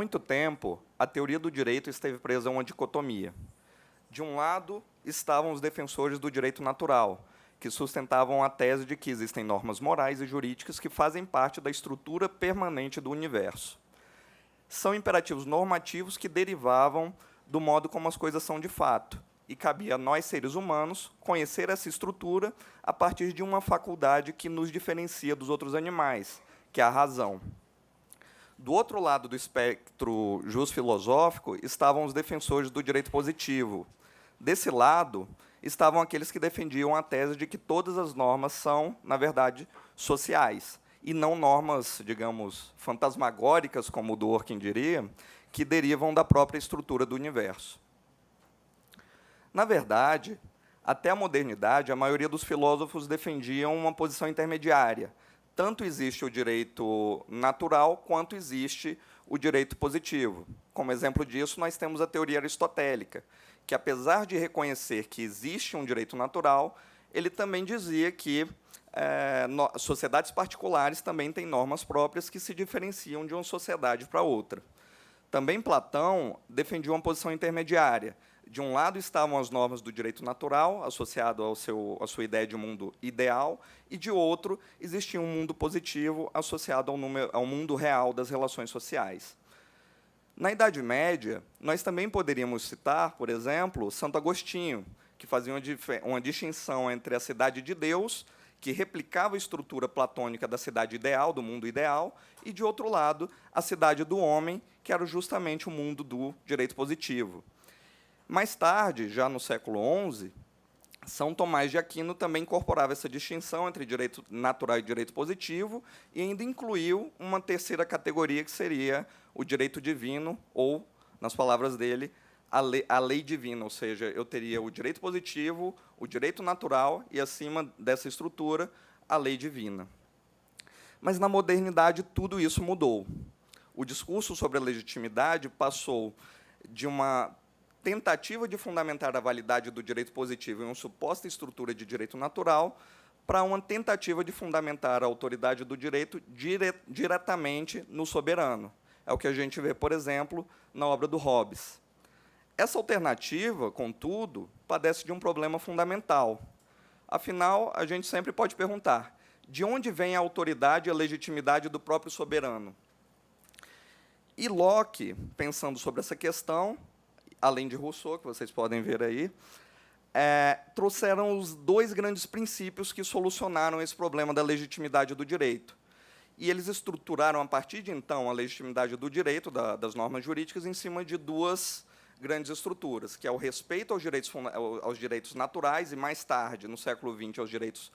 muito tempo, a teoria do direito esteve presa a uma dicotomia. De um lado, estavam os defensores do direito natural, que sustentavam a tese de que existem normas morais e jurídicas que fazem parte da estrutura permanente do universo. São imperativos normativos que derivavam do modo como as coisas são de fato, e cabia a nós, seres humanos, conhecer essa estrutura a partir de uma faculdade que nos diferencia dos outros animais, que é a razão. Do outro lado do espectro jus-filosófico estavam os defensores do direito positivo. Desse lado estavam aqueles que defendiam a tese de que todas as normas são, na verdade, sociais, e não normas, digamos, fantasmagóricas, como o Dworkin diria, que derivam da própria estrutura do universo. Na verdade, até a modernidade, a maioria dos filósofos defendiam uma posição intermediária. Tanto existe o direito natural, quanto existe o direito positivo. Como exemplo disso, nós temos a teoria aristotélica, que, apesar de reconhecer que existe um direito natural, ele também dizia que sociedades particulares também têm normas próprias que se diferenciam de uma sociedade para outra. Também Platão defendia uma posição intermediária. De um lado estavam as normas do direito natural, associado à sua ideia de mundo ideal, e, de outro, existia um mundo positivo, associado ao mundo real das relações sociais. Na Idade Média, nós também poderíamos citar, por exemplo, Santo Agostinho, que fazia uma distinção entre a cidade de Deus, que replicava a estrutura platônica da cidade ideal, do mundo ideal, e, de outro lado, a cidade do homem, que era justamente o mundo do direito positivo. Mais tarde, já no século XI, São Tomás de Aquino também incorporava essa distinção entre direito natural e direito positivo e ainda incluiu uma terceira categoria, que seria o direito divino, ou, nas palavras dele, a lei divina, ou seja, eu teria o direito positivo, o direito natural e, acima dessa estrutura, a lei divina. Mas, na modernidade, tudo isso mudou. O discurso sobre a legitimidade passou de uma tentativa de fundamentar a validade do direito positivo em uma suposta estrutura de direito natural para uma tentativa de fundamentar a autoridade do direito diretamente no soberano. É o que a gente vê, por exemplo, na obra do Hobbes. Essa alternativa, contudo, padece de um problema fundamental. Afinal, a gente sempre pode perguntar, de onde vem a autoridade e a legitimidade do próprio soberano? E Locke, pensando sobre essa questão, além de Rousseau, que vocês podem ver aí, trouxeram os dois grandes princípios que solucionaram esse problema da legitimidade do direito. E eles estruturaram, a partir de então, a legitimidade do direito, das normas jurídicas, em cima de duas grandes estruturas, que é o respeito aos direitos naturais e, mais tarde, no século XX, aos direitos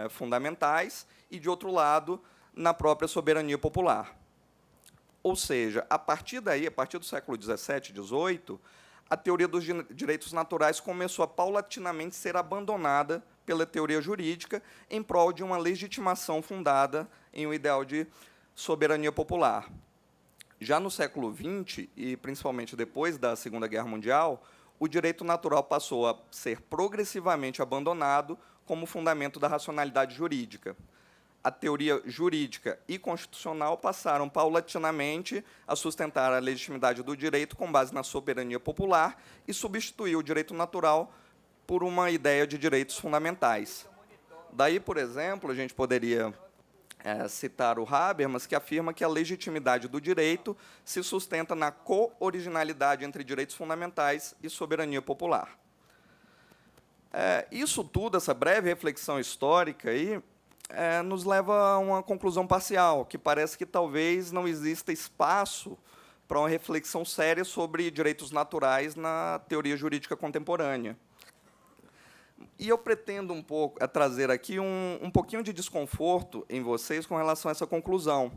fundamentais, e, de outro lado, na própria soberania popular. Ou seja, a partir daí, a partir do século XVII, XVIII, a teoria dos direitos naturais começou a paulatinamente ser abandonada pela teoria jurídica em prol de uma legitimação fundada em um ideal de soberania popular. Já no século XX, e principalmente depois da Segunda Guerra Mundial, o direito natural passou a ser progressivamente abandonado como fundamento da racionalidade jurídica. A teoria jurídica e constitucional passaram paulatinamente a sustentar a legitimidade do direito com base na soberania popular e substituir o direito natural por uma ideia de direitos fundamentais. Daí, por exemplo, a gente poderia citar o Habermas, que afirma que a legitimidade do direito se sustenta na co-originalidade entre direitos fundamentais e soberania popular. Isso tudo, essa breve reflexão histórica aí, nos leva a uma conclusão parcial, que parece que talvez não exista espaço para uma reflexão séria sobre direitos naturais na teoria jurídica contemporânea. E eu pretendo trazer aqui um pouquinho de desconforto em vocês com relação a essa conclusão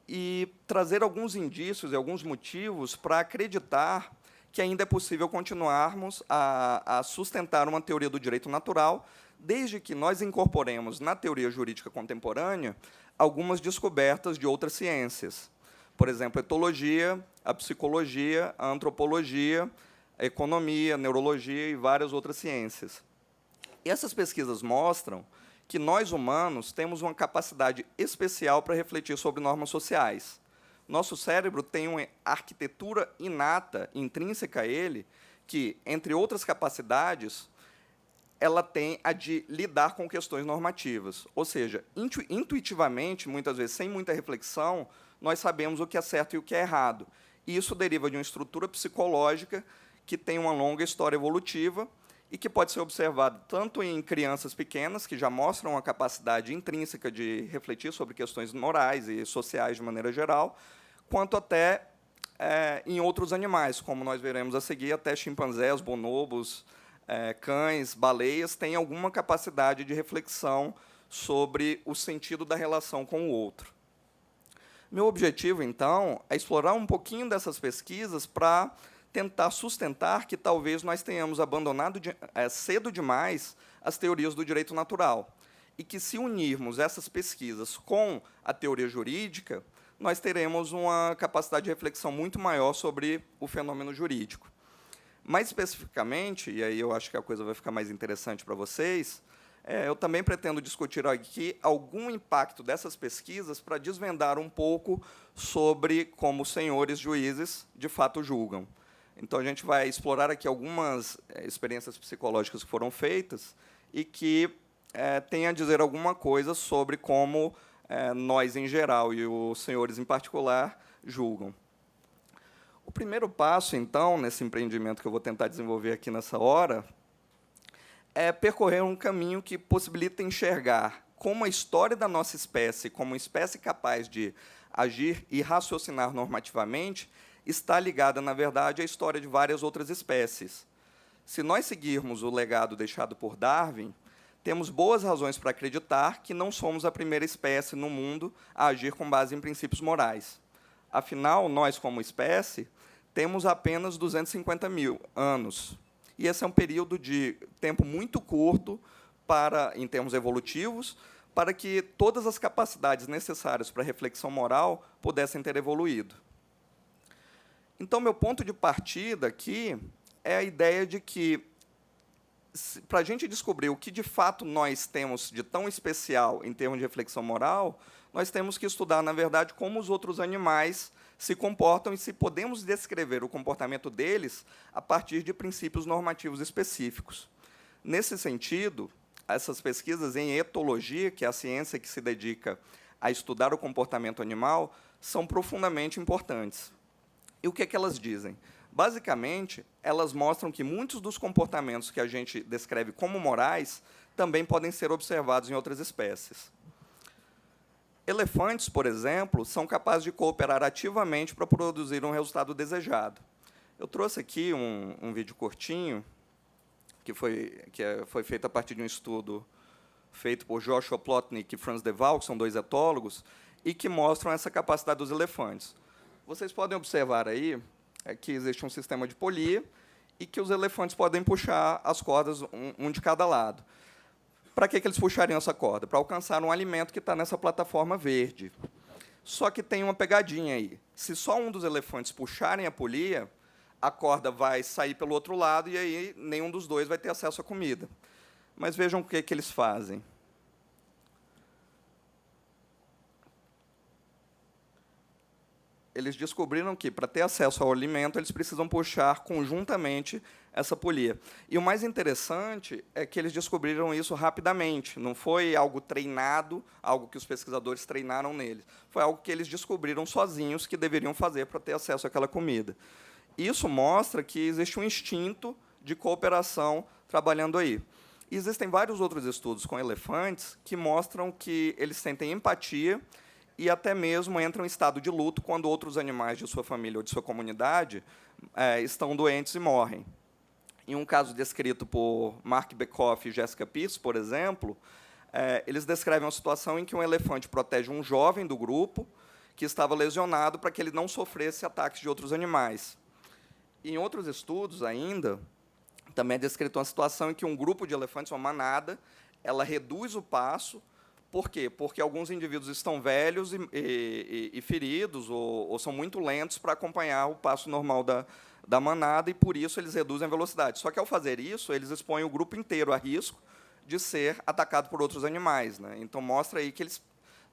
e trazer alguns indícios e alguns motivos para acreditar que ainda é possível continuarmos a sustentar uma teoria do direito natural, desde que nós incorporemos na teoria jurídica contemporânea algumas descobertas de outras ciências. Por exemplo, a etologia, a psicologia, a antropologia, a economia, a neurologia e várias outras ciências. E essas pesquisas mostram que nós, humanos, temos uma capacidade especial para refletir sobre normas sociais. Nosso cérebro tem uma arquitetura inata, intrínseca a ele, que, entre outras capacidades, ela tem a de lidar com questões normativas. Ou seja, intuitivamente, muitas vezes, sem muita reflexão, nós sabemos o que é certo e o que é errado. E isso deriva de uma estrutura psicológica que tem uma longa história evolutiva e que pode ser observado tanto em crianças pequenas, que já mostram uma capacidade intrínseca de refletir sobre questões morais e sociais de maneira geral, quanto até em outros animais, como nós veremos a seguir, até chimpanzés, bonobos, cães, baleias, têm alguma capacidade de reflexão sobre o sentido da relação com o outro. Meu objetivo, então, é explorar um pouquinho dessas pesquisas para tentar sustentar que talvez nós tenhamos abandonado cedo demais as teorias do direito natural, e que, se unirmos essas pesquisas com a teoria jurídica, nós teremos uma capacidade de reflexão muito maior sobre o fenômeno jurídico. Mais especificamente, e aí eu acho que a coisa vai ficar mais interessante para vocês, eu também pretendo discutir aqui algum impacto dessas pesquisas para desvendar um pouco sobre como os senhores juízes, de fato, julgam. Então, a gente vai explorar aqui algumas experiências psicológicas que foram feitas e que têm a dizer alguma coisa sobre como nós, em geral, e os senhores, em particular, julgam. O primeiro passo, então, nesse empreendimento que eu vou tentar desenvolver aqui nessa hora, é percorrer um caminho que possibilita enxergar como a história da nossa espécie, como uma espécie capaz de agir e raciocinar normativamente, está ligada, na verdade, à história de várias outras espécies. Se nós seguirmos o legado deixado por Darwin, temos boas razões para acreditar que não somos a primeira espécie no mundo a agir com base em princípios morais. Afinal, nós, como espécie, temos apenas 250 mil anos. E esse é um período de tempo muito curto, em termos evolutivos, para que todas as capacidades necessárias para a reflexão moral pudessem ter evoluído. Então, meu ponto de partida aqui é a ideia de que, para a gente descobrir o que, de fato, nós temos de tão especial em termos de reflexão moral, nós temos que estudar, na verdade, como os outros animais se comportam e se podemos descrever o comportamento deles a partir de princípios normativos específicos. Nesse sentido, essas pesquisas em etologia, que é a ciência que se dedica a estudar o comportamento animal, são profundamente importantes. E o que é que elas dizem? Basicamente, elas mostram que muitos dos comportamentos que a gente descreve como morais também podem ser observados em outras espécies. Elefantes, por exemplo, são capazes de cooperar ativamente para produzir um resultado desejado. Eu trouxe aqui um vídeo curtinho, que foi feito a partir de um estudo feito por Joshua Plotnick e Franz de Waal, que são dois etólogos, e que mostram essa capacidade dos elefantes. Vocês podem observar aí que existe um sistema de polia e que os elefantes podem puxar as cordas, um de cada lado. Para que eles puxariam essa corda? Para alcançar um alimento que está nessa plataforma verde. Só que tem uma pegadinha aí. Se só um dos elefantes puxarem a polia, a corda vai sair pelo outro lado e aí nenhum dos dois vai ter acesso à comida. Mas vejam o que eles fazem. Eles descobriram que, para ter acesso ao alimento, eles precisam puxar conjuntamente essa polia. E o mais interessante é que eles descobriram isso rapidamente. Não foi algo treinado, algo que os pesquisadores treinaram neles. Foi algo que eles descobriram sozinhos que deveriam fazer para ter acesso àquela comida. Isso mostra que existe um instinto de cooperação trabalhando aí. E existem vários outros estudos com elefantes que mostram que eles sentem empatia e até mesmo entram em estado de luto quando outros animais de sua família ou de sua comunidade estão doentes e morrem. Em um caso descrito por Mark Bekoff e Jessica Pierce, por exemplo, eles descrevem uma situação em que um elefante protege um jovem do grupo que estava lesionado para que ele não sofresse ataques de outros animais. Em outros estudos ainda, também é descrita uma situação em que um grupo de elefantes, uma manada, ela reduz o passo. Por quê? Porque alguns indivíduos estão velhos e feridos ou são muito lentos para acompanhar o passo normal da manada, e, por isso, eles reduzem a velocidade. Só que, ao fazer isso, eles expõem o grupo inteiro a risco de ser atacado por outros animais, né? Então, mostra aí que eles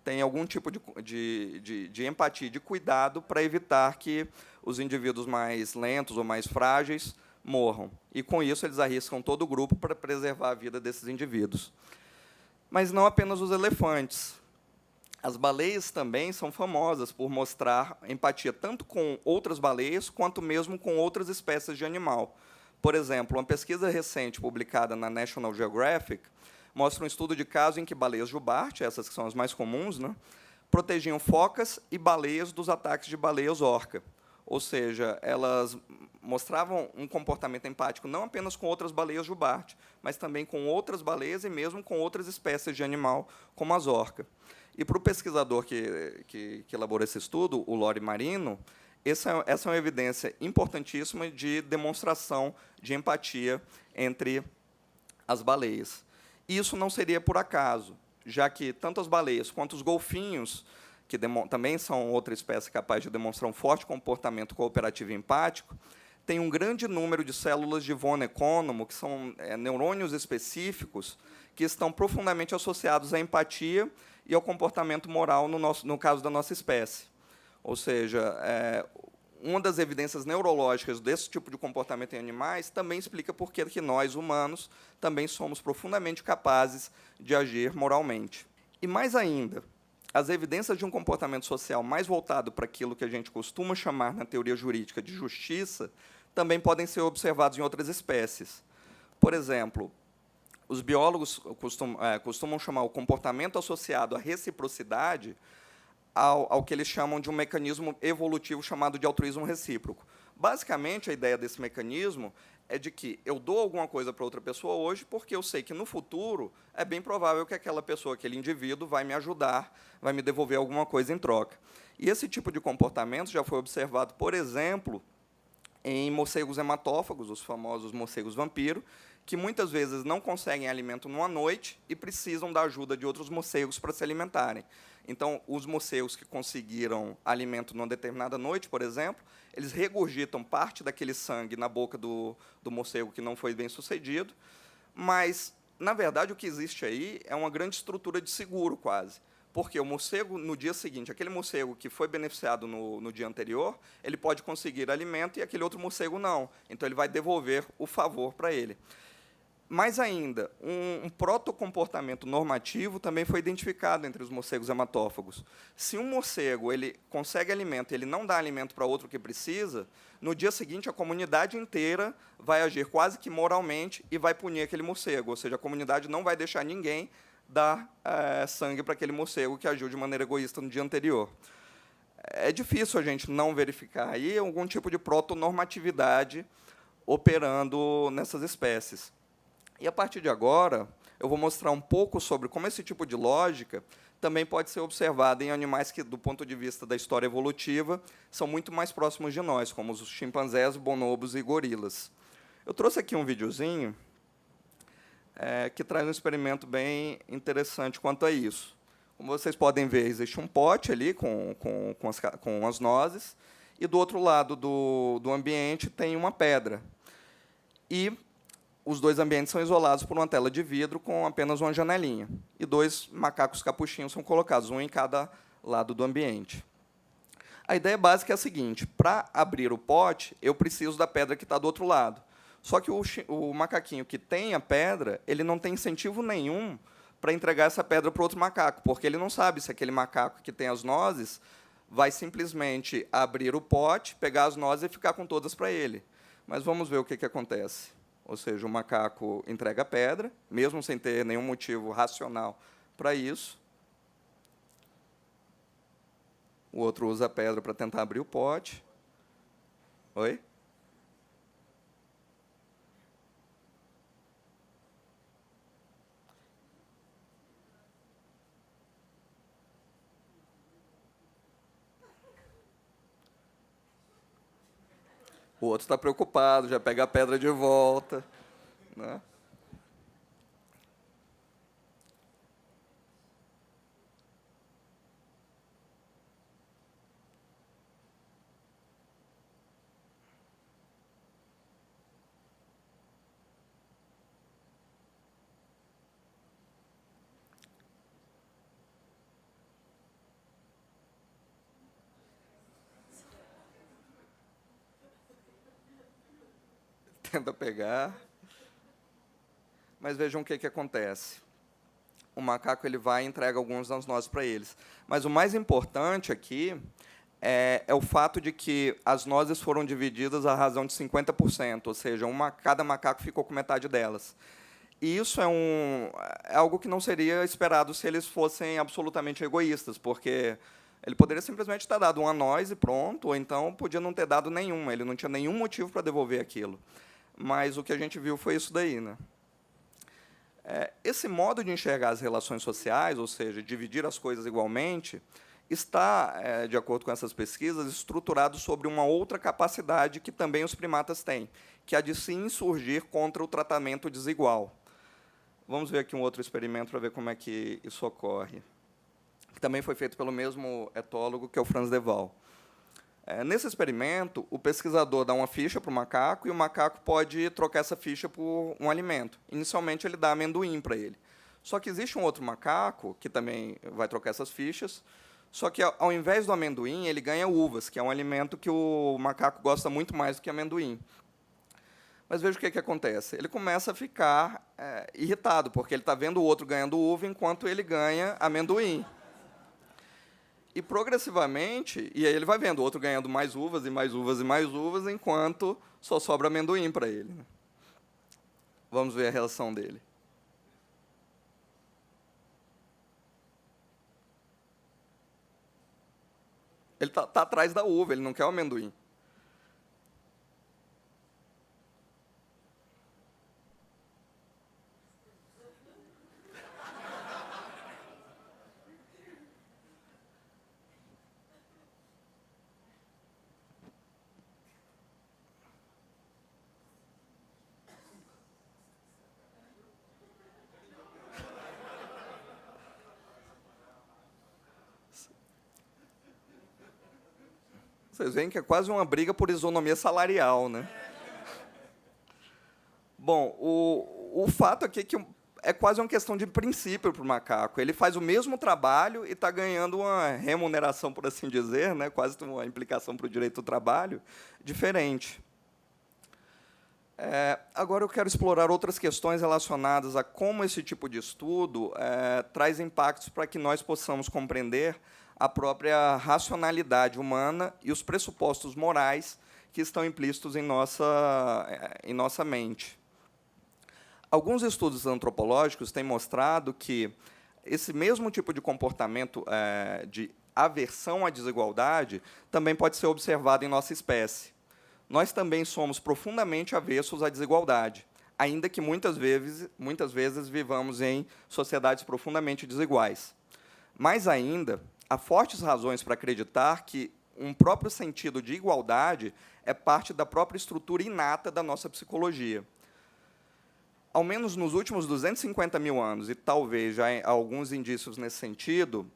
tem algum tipo de empatia, de cuidado para evitar que os indivíduos mais lentos ou mais frágeis morram. E, com isso, eles arriscam todo o grupo para preservar a vida desses indivíduos. Mas não apenas os elefantes. As baleias também são famosas por mostrar empatia tanto com outras baleias quanto mesmo com outras espécies de animal. Por exemplo, uma pesquisa recente publicada na National Geographic mostra um estudo de caso em que baleias jubarte, essas que são as mais comuns, né, protegiam focas e baleias dos ataques de baleias orca. Ou seja, elas mostravam um comportamento empático não apenas com outras baleias jubarte, mas também com outras baleias e mesmo com outras espécies de animal, como as orcas. E para o pesquisador que elaborou esse estudo, o Lori Marino, essa é uma evidência importantíssima de demonstração de empatia entre as baleias. E isso não seria por acaso, já que tanto as baleias quanto os golfinhos, que também são outra espécie capaz de demonstrar um forte comportamento cooperativo e empático, têm um grande número de células de von Economo, que são neurônios específicos, que estão profundamente associados à empatia e ao comportamento moral no caso da nossa espécie. Ou seja, uma das evidências neurológicas desse tipo de comportamento em animais também explica por que nós, humanos, também somos profundamente capazes de agir moralmente. E, mais ainda, as evidências de um comportamento social mais voltado para aquilo que a gente costuma chamar, na teoria jurídica, de justiça, também podem ser observados em outras espécies. Por exemplo, os biólogos costumam chamar o comportamento associado à reciprocidade ao que eles chamam de um mecanismo evolutivo chamado de altruísmo recíproco. Basicamente, a ideia desse mecanismo é de que eu dou alguma coisa para outra pessoa hoje porque eu sei que, no futuro, é bem provável que aquela pessoa, aquele indivíduo, vai me ajudar, vai me devolver alguma coisa em troca. E esse tipo de comportamento já foi observado, por exemplo, em morcegos hematófagos, os famosos morcegos vampiro, que muitas vezes não conseguem alimento numa noite e precisam da ajuda de outros morcegos para se alimentarem. Então, os morcegos que conseguiram alimento numa determinada noite, por exemplo, eles regurgitam parte daquele sangue na boca do morcego que não foi bem sucedido, mas, na verdade, o que existe aí é uma grande estrutura de seguro, quase. Porque o morcego, no dia seguinte, aquele morcego que foi beneficiado no dia anterior, ele pode conseguir alimento e aquele outro morcego não. Então, ele vai devolver o favor para ele. Mais ainda, um protocomportamento normativo também foi identificado entre os morcegos hematófagos. Se um morcego ele consegue alimento e ele não dá alimento para outro que precisa, no dia seguinte a comunidade inteira vai agir quase que moralmente e vai punir aquele morcego. Ou seja, a comunidade não vai deixar ninguém dar sangue para aquele morcego que agiu de maneira egoísta no dia anterior. É difícil a gente não verificar aí algum tipo de protonormatividade operando nessas espécies. E, a partir de agora, eu vou mostrar um pouco sobre como esse tipo de lógica também pode ser observado em animais que, do ponto de vista da história evolutiva, são muito mais próximos de nós, como os chimpanzés, bonobos e gorilas. Eu trouxe aqui um videozinho que traz um experimento bem interessante quanto a isso. Como vocês podem ver, existe um pote ali com as nozes, e, do outro lado do ambiente, tem uma pedra. E os dois ambientes são isolados por uma tela de vidro com apenas uma janelinha. E dois macacos capuchinhos são colocados, um em cada lado do ambiente. A ideia básica é a seguinte: para abrir o pote, eu preciso da pedra que está do outro lado. Só que o macaquinho que tem a pedra, ele não tem incentivo nenhum para entregar essa pedra para o outro macaco, porque ele não sabe se aquele macaco que tem as nozes vai simplesmente abrir o pote, pegar as nozes e ficar com todas para ele. Mas vamos ver o que acontece. Ou seja, o macaco entrega a pedra, mesmo sem ter nenhum motivo racional para isso. O outro usa a pedra para tentar abrir o pote. Oi? O outro está preocupado, já pega a pedra de volta, né? tenta pegar. Mas vejam o que acontece. O macaco ele vai e entrega alguns das nozes para eles. Mas o mais importante aqui é o fato de que as nozes foram divididas à razão de 50%, ou seja, cada macaco ficou com metade delas. E isso é algo que não seria esperado se eles fossem absolutamente egoístas, porque ele poderia simplesmente ter dado uma noz e pronto, ou então podia não ter dado nenhuma, ele não tinha nenhum motivo para devolver aquilo. Mas o que a gente viu foi isso daí, né? Esse modo de enxergar as relações sociais, ou seja, dividir as coisas igualmente, está, de acordo com essas pesquisas, estruturado sobre uma outra capacidade que também os primatas têm, que é a de se insurgir contra o tratamento desigual. Vamos ver aqui um outro experimento para ver como é que isso ocorre, que também foi feito pelo mesmo etólogo, que é o Franz de Waal. Nesse experimento, o pesquisador dá uma ficha para o macaco e o macaco pode trocar essa ficha por um alimento. Inicialmente, ele dá amendoim para ele. Só que existe um outro macaco que também vai trocar essas fichas, só que, ao invés do amendoim, ele ganha uvas, que é um alimento que o macaco gosta muito mais do que amendoim. Mas veja o que acontece. Ele começa a ficar irritado, porque ele está vendo o outro ganhando uva enquanto ele ganha amendoim. E, progressivamente, e aí ele vai vendo o outro ganhando mais uvas, e mais uvas, e mais uvas, enquanto só sobra amendoim para ele. Vamos ver a reação dele. Ele está atrás da uva, ele não quer o amendoim. Vocês veem que é quase uma briga por isonomia salarial, né? Bom, o fato aqui é que é quase uma questão de princípio para o macaco. Ele faz o mesmo trabalho e está ganhando uma remuneração, por assim dizer, né? Quase uma implicação para o direito do trabalho, diferente. Agora eu quero explorar outras questões relacionadas a como esse tipo de estudo traz impactos para que nós possamos compreender a própria racionalidade humana e os pressupostos morais que estão implícitos em nossa mente. Alguns estudos antropológicos têm mostrado que esse mesmo tipo de comportamento de aversão à desigualdade também pode ser observado em nossa espécie. Nós também somos profundamente avessos à desigualdade, ainda que muitas vezes vivamos em sociedades profundamente desiguais. Mais ainda, há fortes razões para acreditar que um próprio sentido de igualdade é parte da própria estrutura inata da nossa psicologia. Ao menos nos últimos 250 mil anos, e talvez já há alguns indícios nesse sentido,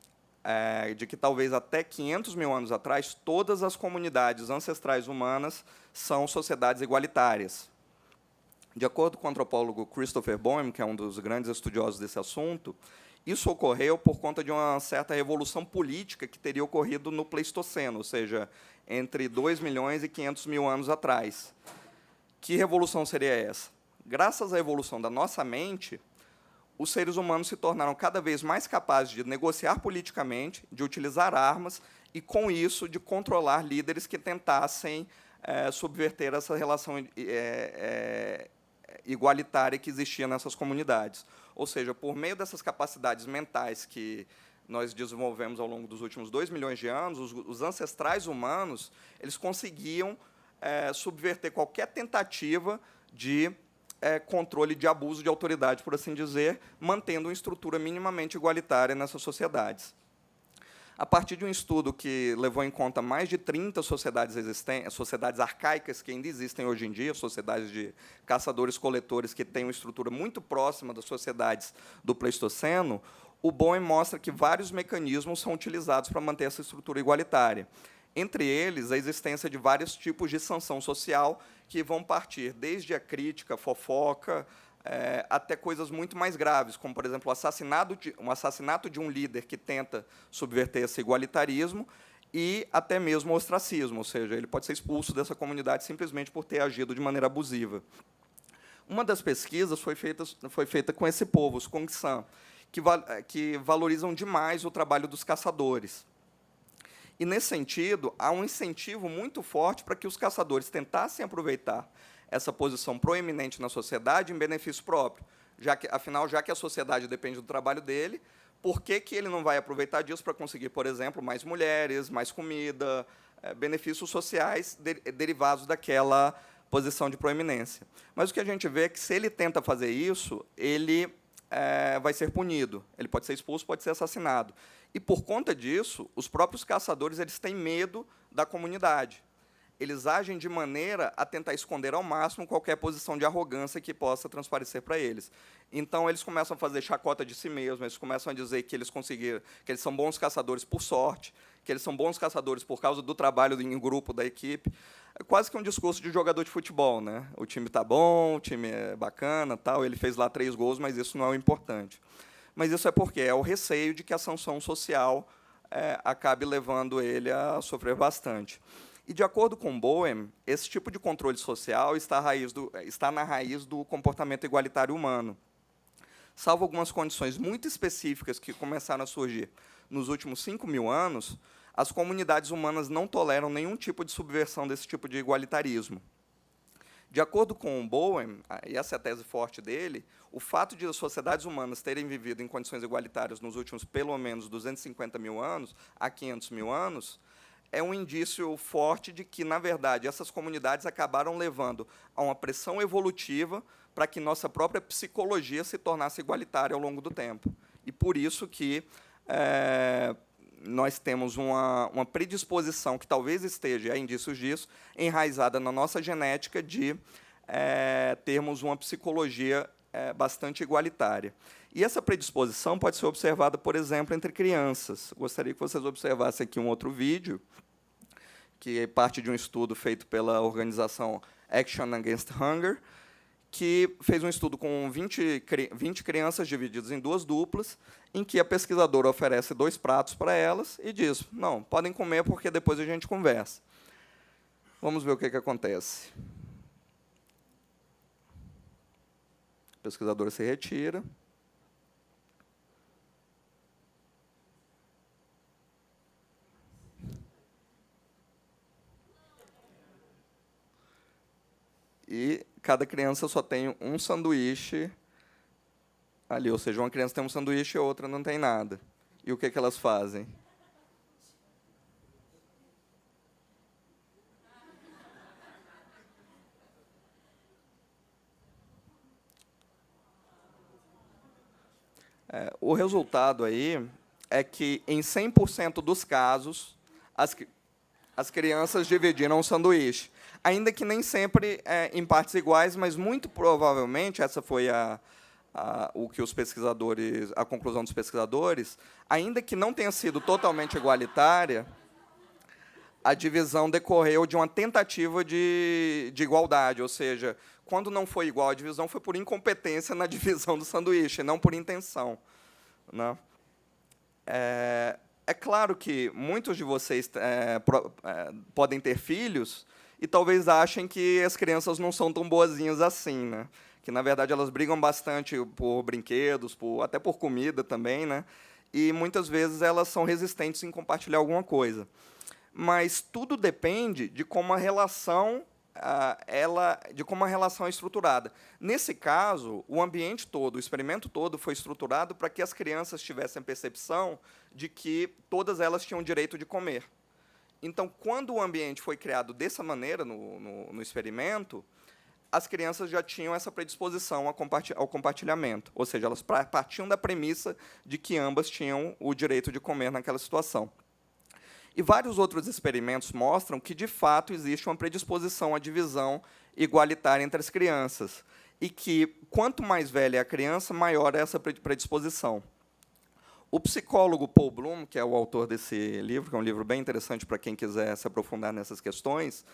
de que talvez até 500 mil anos atrás, todas as comunidades ancestrais humanas são sociedades igualitárias. De acordo com o antropólogo Christopher Boehm, que é um dos grandes estudiosos desse assunto, isso ocorreu por conta de uma certa revolução política que teria ocorrido no Pleistoceno, ou seja, entre 2 milhões e 500 mil anos atrás. Que revolução seria essa? Graças à evolução da nossa mente, os seres humanos se tornaram cada vez mais capazes de negociar politicamente, de utilizar armas e, com isso, de controlar líderes que tentassem subverter essa relação igualitária que existia nessas comunidades. Ou seja, por meio dessas capacidades mentais que nós desenvolvemos ao longo dos últimos 2 milhões de anos, os ancestrais humanos eles conseguiam subverter qualquer tentativa de controle de abuso de autoridade, por assim dizer, mantendo uma estrutura minimamente igualitária nessas sociedades. A partir de um estudo que levou em conta mais de 30 sociedades arcaicas que ainda existem hoje em dia, sociedades de caçadores-coletores que têm uma estrutura muito próxima das sociedades do Pleistoceno, o Boehm mostra que vários mecanismos são utilizados para manter essa estrutura igualitária. Entre eles, a existência de vários tipos de sanção social que vão partir desde a crítica, a fofoca, até coisas muito mais graves, como, por exemplo, o assassinato de um líder que tenta subverter esse igualitarismo e até mesmo o ostracismo, ou seja, ele pode ser expulso dessa comunidade simplesmente por ter agido de maneira abusiva. Uma das pesquisas foi feita com esse povo, os Kongsan, que valorizam demais o trabalho dos caçadores. E, nesse sentido, há um incentivo muito forte para que os caçadores tentassem aproveitar essa posição proeminente na sociedade em benefício próprio. Afinal, já que a sociedade depende do trabalho dele, por que ele não vai aproveitar disso para conseguir, por exemplo, mais mulheres, mais comida, benefícios sociais derivados daquela posição de proeminência? Mas o que a gente vê é que, se ele tenta fazer isso, ele vai ser punido. Ele pode ser expulso, pode ser assassinado. E, por conta disso, os próprios caçadores têm medo da comunidade. Eles agem de maneira a tentar esconder ao máximo qualquer posição de arrogância que possa transparecer para eles. Então, eles começam a fazer chacota de si mesmos, eles começam a dizer que eles conseguiram, que eles são bons caçadores por sorte, que eles são bons caçadores por causa do trabalho em grupo da equipe. É quase que um discurso de jogador de futebol, né? O time está bom, o time é bacana, tal, ele fez lá 3 gols, mas isso não é o importante. Mas isso é porque é o receio de que a sanção social acabe levando ele a sofrer bastante. E, de acordo com Boehm, esse tipo de controle social está na raiz do comportamento igualitário humano. Salvo algumas condições muito específicas que começaram a surgir nos últimos 5.000 anos, as comunidades humanas não toleram nenhum tipo de subversão desse tipo de igualitarismo. De acordo com Boehm, e essa é a tese forte dele, o fato de as sociedades humanas terem vivido em condições igualitárias nos últimos, pelo menos, 250.000 anos a 500.000 anos, é um indício forte de que, na verdade, essas comunidades acabaram levando a uma pressão evolutiva para que nossa própria psicologia se tornasse igualitária ao longo do tempo. E, por isso, que nós temos uma predisposição, que talvez esteja, há indícios disso, enraizada na nossa genética de termos uma psicologia bastante igualitária. E essa predisposição pode ser observada, por exemplo, entre crianças. Gostaria que vocês observassem aqui um outro vídeo, que é parte de um estudo feito pela organização Action Against Hunger, que fez um estudo com 20 crianças divididas em 2 duplas, em que a pesquisadora oferece 2 pratos para elas e diz: não, podem comer porque depois a gente conversa. Vamos ver o que acontece. A pesquisadora se retira. E cada criança só tem um sanduíche ali, ou seja, uma criança tem um sanduíche e a outra não tem nada. E o que elas fazem? O resultado aí é que, em 100% dos casos, as crianças dividiram o sanduíche. Ainda que nem sempre em partes iguais, mas, muito provavelmente, essa foi a conclusão dos pesquisadores, ainda que não tenha sido totalmente igualitária, a divisão decorreu de uma tentativa de igualdade, ou seja, quando não foi igual a divisão, foi por incompetência na divisão do sanduíche, não por intenção, né? É claro que muitos de vocês podem ter filhos e talvez achem que as crianças não são tão boazinhas assim, né? Que, na verdade, elas brigam bastante por brinquedos, até por comida também, né? E, muitas vezes, elas são resistentes em compartilhar alguma coisa. Mas tudo depende de como a relação é estruturada. Nesse caso, o ambiente todo, o experimento todo, foi estruturado para que as crianças tivessem a percepção de que todas elas tinham o direito de comer. Então, quando o ambiente foi criado dessa maneira no experimento, as crianças já tinham essa predisposição ao compartilhamento, ou seja, elas partiam da premissa de que ambas tinham o direito de comer naquela situação. E vários outros experimentos mostram que, de fato, existe uma predisposição à divisão igualitária entre as crianças, e que, quanto mais velha é a criança, maior é essa predisposição. O psicólogo Paul Bloom, que é o autor desse livro, que é um livro bem interessante para quem quiser se aprofundar nessas questões,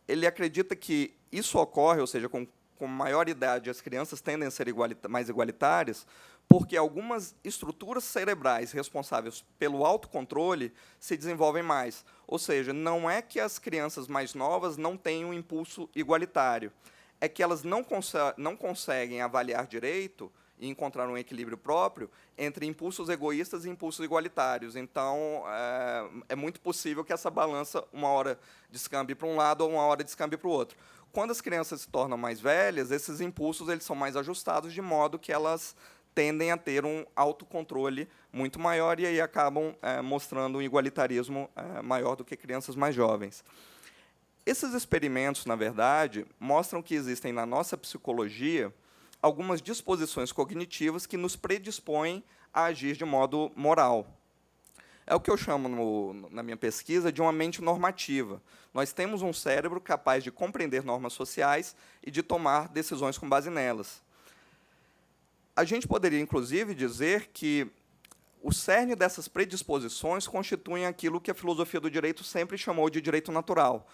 ele acredita que isso ocorre, ou seja, com maior idade, as crianças tendem a ser mais igualitárias, porque algumas estruturas cerebrais responsáveis pelo autocontrole se desenvolvem mais. Ou seja, não é que as crianças mais novas não tenham um impulso igualitário, é que elas não conseguem avaliar direito e encontrar um equilíbrio próprio entre impulsos egoístas e impulsos igualitários. Então, é muito possível que essa balança, uma hora descambe para um lado ou uma hora descambe para o outro. Quando as crianças se tornam mais velhas, esses impulsos eles são mais ajustados, de modo que elas tendem a ter um autocontrole muito maior e aí acabam mostrando um igualitarismo maior do que crianças mais jovens. Esses experimentos, na verdade, mostram que existem na nossa psicologia algumas disposições cognitivas que nos predispõem a agir de modo moral. É o que eu chamo, na minha pesquisa, de uma mente normativa. Nós temos um cérebro capaz de compreender normas sociais e de tomar decisões com base nelas. A gente poderia, inclusive, dizer que o cerne dessas predisposições constituem aquilo que a filosofia do direito sempre chamou de direito natural.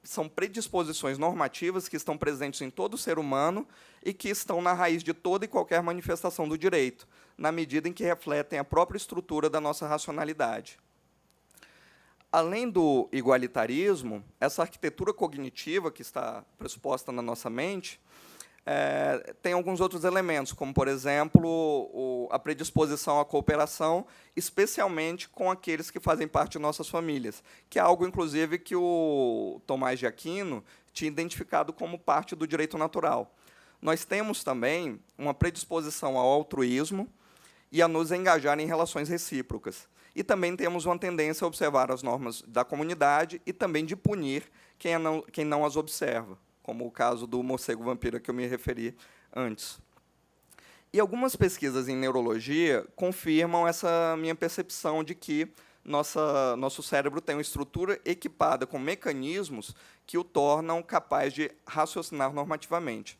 São predisposições normativas que estão presentes em todo ser humano e que estão na raiz de toda e qualquer manifestação do direito, na medida em que refletem a própria estrutura da nossa racionalidade. Além do igualitarismo, essa arquitetura cognitiva que está pressuposta na nossa mente tem alguns outros elementos, como, por exemplo, a predisposição à cooperação, especialmente com aqueles que fazem parte de nossas famílias, que é algo, inclusive, que o Tomás de Aquino tinha identificado como parte do direito natural. Nós temos também uma predisposição ao altruísmo e a nos engajar em relações recíprocas. E também temos uma tendência a observar as normas da comunidade e também de punir quem não as observa, como o caso do morcego vampiro a que eu me referi antes. E algumas pesquisas em neurologia confirmam essa minha percepção de que nosso cérebro tem uma estrutura equipada com mecanismos que o tornam capaz de raciocinar normativamente.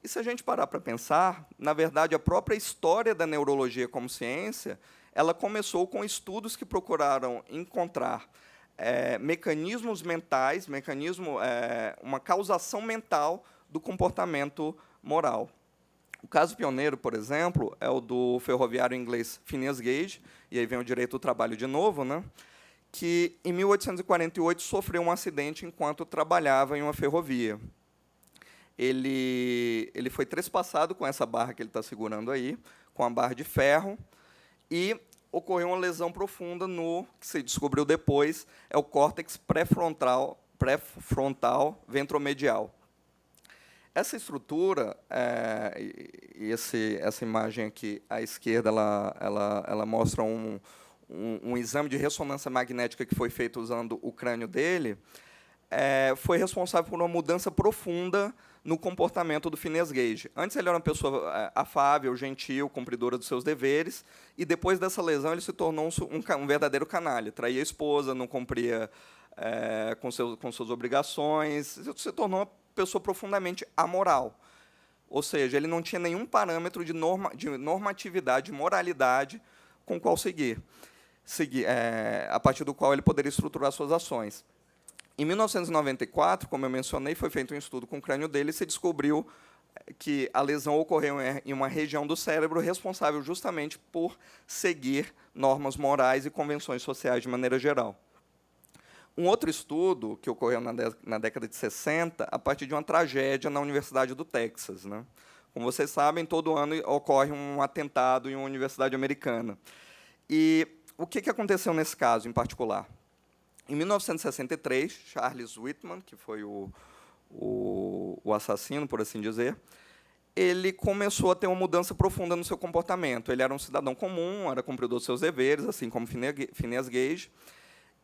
E se a gente parar para pensar, na verdade, a própria história da neurologia como ciência, ela começou com estudos que procuraram encontrar mecanismos mentais, uma causação mental do comportamento moral. O caso pioneiro, por exemplo, é o do ferroviário inglês Phineas Gage, e aí vem o direito do trabalho de novo, né, que, em 1848, sofreu um acidente enquanto trabalhava em uma ferrovia. Ele foi trespassado com essa barra que ele está segurando aí, com a barra de ferro, e ocorreu uma lesão profunda no que se descobriu depois, é o córtex pré-frontal ventromedial. Essa estrutura, essa imagem aqui à esquerda, ela mostra um exame de ressonância magnética que foi feito usando o crânio dele, foi responsável por uma mudança profunda no comportamento do Phineas Gage. Antes ele era uma pessoa afável, gentil, cumpridora dos seus deveres, e depois dessa lesão ele se tornou um verdadeiro canalha. Traía a esposa, não cumpria com suas obrigações, se tornou uma pessoa profundamente amoral. Ou seja, ele não tinha nenhum parâmetro de normatividade, de moralidade com o qual seguir, a partir do qual ele poderia estruturar suas ações. Em 1994, como eu mencionei, foi feito um estudo com o crânio dele e se descobriu que a lesão ocorreu em uma região do cérebro responsável justamente por seguir normas morais e convenções sociais de maneira geral. Um outro estudo que ocorreu na década de 60, a partir de uma tragédia na Universidade do Texas, né? Como vocês sabem, todo ano ocorre um atentado em uma universidade americana. E o que aconteceu nesse caso, em particular? Em 1963, Charles Whitman, que foi o assassino, por assim dizer, ele começou a ter uma mudança profunda no seu comportamento. Ele era um cidadão comum, era cumpridor dos seus deveres, assim como Phineas Gage.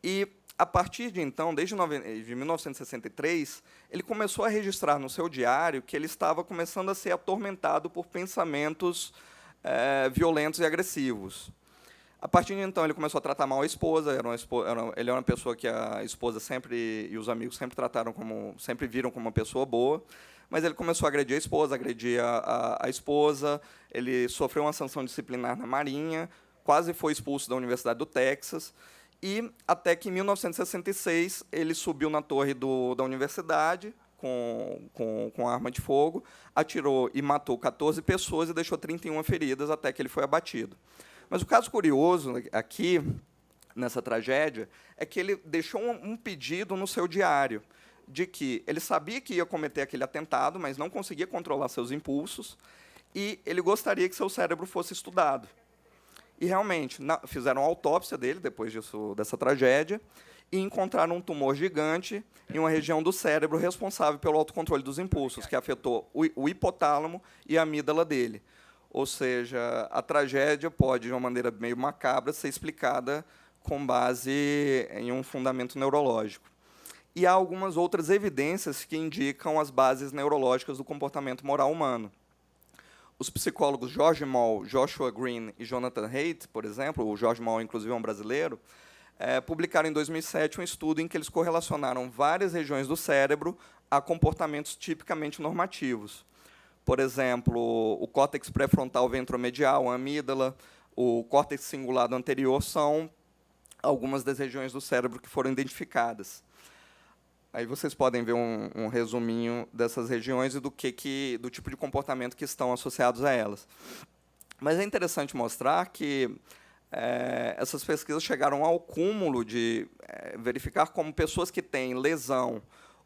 E, a partir de então, desde 1963, ele começou a registrar no seu diário que ele estava começando a ser atormentado por pensamentos violentos e agressivos. A partir de então, ele começou a tratar mal a esposa. Ele era uma pessoa que a esposa e os amigos sempre viram como uma pessoa boa. Mas ele começou a agredir a esposa, ele sofreu uma sanção disciplinar na Marinha, quase foi expulso da Universidade do Texas, e até que, em 1966, ele subiu na torre da universidade, com arma de fogo, atirou e matou 14 pessoas e deixou 31 feridas até que ele foi abatido. Mas o caso curioso aqui, nessa tragédia, é que ele deixou um pedido no seu diário, de que ele sabia que ia cometer aquele atentado, mas não conseguia controlar seus impulsos, e ele gostaria que seu cérebro fosse estudado. E, realmente, fizeram a autópsia dele, depois dessa tragédia, e encontraram um tumor gigante em uma região do cérebro responsável pelo autocontrole dos impulsos, que afetou o hipotálamo e a amígdala dele. Ou seja, a tragédia pode, de uma maneira meio macabra, ser explicada com base em um fundamento neurológico. E há algumas outras evidências que indicam as bases neurológicas do comportamento moral humano. Os psicólogos George Moll, Joshua Green e Jonathan Haidt, por exemplo, o George Moll, inclusive, é um brasileiro, publicaram em 2007 um estudo em que eles correlacionaram várias regiões do cérebro a comportamentos tipicamente normativos. Por exemplo, o córtex pré-frontal ventromedial, a amígdala, o córtex cingulado anterior são algumas das regiões do cérebro que foram identificadas. Aí vocês podem ver um resuminho dessas regiões e do tipo de comportamento que estão associados a elas. Mas é interessante mostrar que essas pesquisas chegaram ao cúmulo de verificar como pessoas que têm lesão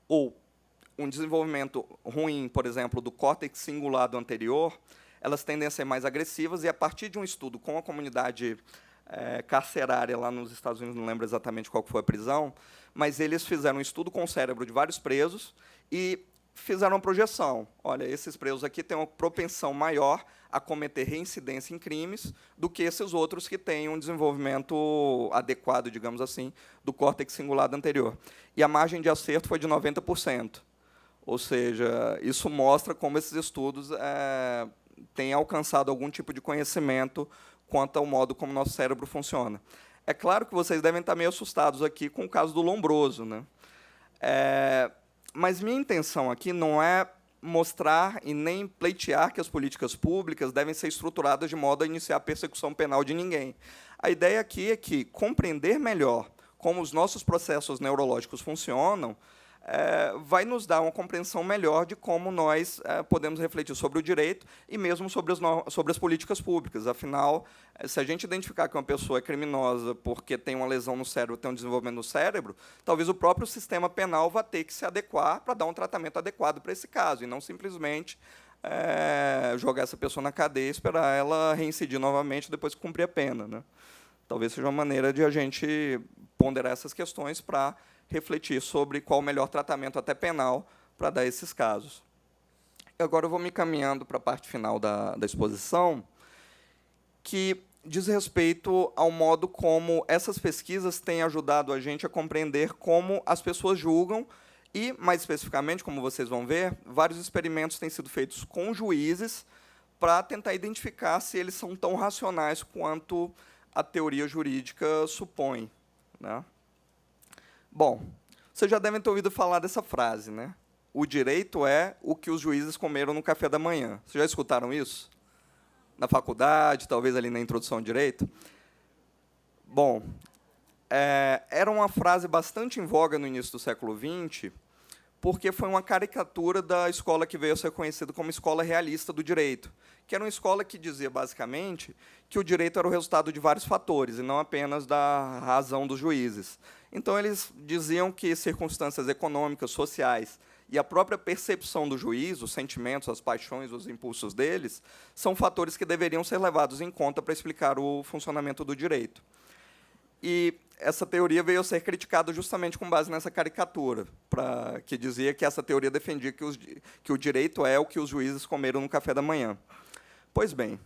ou um desenvolvimento ruim, por exemplo, do córtex cingulado anterior, elas tendem a ser mais agressivas, e, a partir de um estudo com a comunidade carcerária lá nos Estados Unidos, não lembro exatamente qual foi a prisão, mas eles fizeram um estudo com o cérebro de vários presos e fizeram uma projeção. Olha, esses presos aqui têm uma propensão maior a cometer reincidência em crimes do que esses outros que têm um desenvolvimento adequado, digamos assim, do córtex cingulado anterior. E a margem de acerto foi de 90%. Ou seja, isso mostra como esses estudos têm alcançado algum tipo de conhecimento quanto ao modo como nosso cérebro funciona. É claro que vocês devem estar meio assustados aqui com o caso do Lombroso, né? Mas minha intenção aqui não é mostrar e nem pleitear que as políticas públicas devem ser estruturadas de modo a iniciar a persecução penal de ninguém. A ideia aqui é que compreender melhor como os nossos processos neurológicos funcionam vai nos dar uma compreensão melhor de como nós podemos refletir sobre o direito e mesmo sobre as políticas públicas. Afinal, se a gente identificar que uma pessoa é criminosa porque tem uma lesão no cérebro, tem um desenvolvimento no cérebro, talvez o próprio sistema penal vá ter que se adequar para dar um tratamento adequado para esse caso, e não simplesmente jogar essa pessoa na cadeia e esperar ela reincidir novamente depois que cumprir a pena, né? Talvez seja uma maneira de a gente ponderar essas questões para refletir sobre qual o melhor tratamento, até penal, para dar esses casos. Agora eu vou me caminhando para a parte final da exposição, que diz respeito ao modo como essas pesquisas têm ajudado a gente a compreender como as pessoas julgam e, mais especificamente, como vocês vão ver, vários experimentos têm sido feitos com juízes para tentar identificar se eles são tão racionais quanto a teoria jurídica supõe, né? Bom, vocês já devem ter ouvido falar dessa frase, né? O direito é o que os juízes comeram no café da manhã. Vocês já escutaram isso? Na faculdade, talvez ali na introdução ao direito? Bom, era uma frase bastante em voga no início do século XX, porque foi uma caricatura da escola que veio a ser conhecida como escola realista do direito, que era uma escola que dizia, basicamente, que o direito era o resultado de vários fatores, e não apenas da razão dos juízes. Então, eles diziam que circunstâncias econômicas, sociais e a própria percepção do juiz, os sentimentos, as paixões, os impulsos deles, são fatores que deveriam ser levados em conta para explicar o funcionamento do direito. E essa teoria veio a ser criticada justamente com base nessa caricatura, que dizia que essa teoria defendia que o direito é o que os juízes comeram no café da manhã. Pois bem,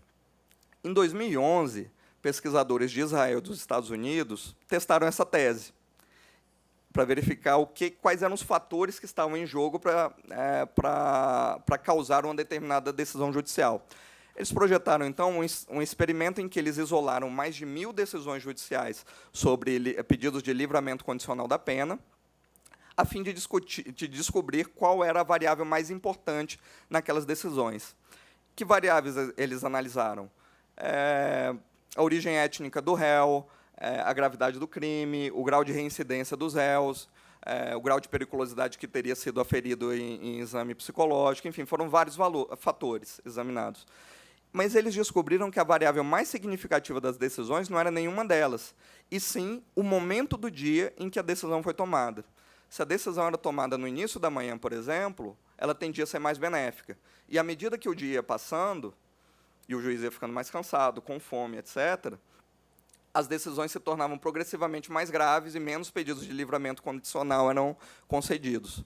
em 2011, pesquisadores de Israel e dos Estados Unidos testaram essa tese para verificar quais eram os fatores que estavam em jogo para causar uma determinada decisão judicial. Eles projetaram, então, um experimento em que eles isolaram mais de 1.000 decisões judiciais sobre pedidos de livramento condicional da pena, a fim de descobrir qual era a variável mais importante naquelas decisões. Que variáveis eles analisaram? A origem étnica do réu, a gravidade do crime, o grau de reincidência dos réus, o grau de periculosidade que teria sido aferido em exame psicológico, enfim, foram vários fatores examinados. Mas eles descobriram que a variável mais significativa das decisões não era nenhuma delas, e sim o momento do dia em que a decisão foi tomada. Se a decisão era tomada no início da manhã, por exemplo, ela tendia a ser mais benéfica. E, à medida que o dia ia passando, e o juiz ia ficando mais cansado, com fome, etc., as decisões se tornavam progressivamente mais graves e menos pedidos de livramento condicional eram concedidos.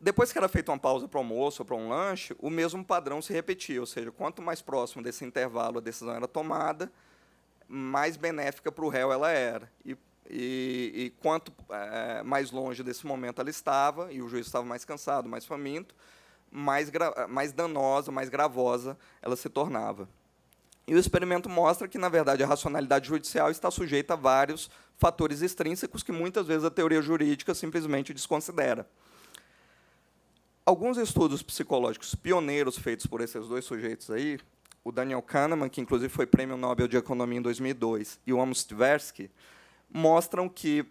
Depois que era feita uma pausa para o almoço ou para um lanche, o mesmo padrão se repetia, ou seja, quanto mais próximo desse intervalo a decisão era tomada, mais benéfica para o réu ela era. E quanto mais longe desse momento ela estava, e o juiz estava mais cansado, mais faminto, mais danosa, mais gravosa ela se tornava. E o experimento mostra que, na verdade, a racionalidade judicial está sujeita a vários fatores extrínsecos que, muitas vezes, a teoria jurídica simplesmente desconsidera. Alguns estudos psicológicos pioneiros feitos por esses dois sujeitos aí, o Daniel Kahneman, que inclusive foi Prêmio Nobel de Economia em 2002, e o Amos Tversky, mostram que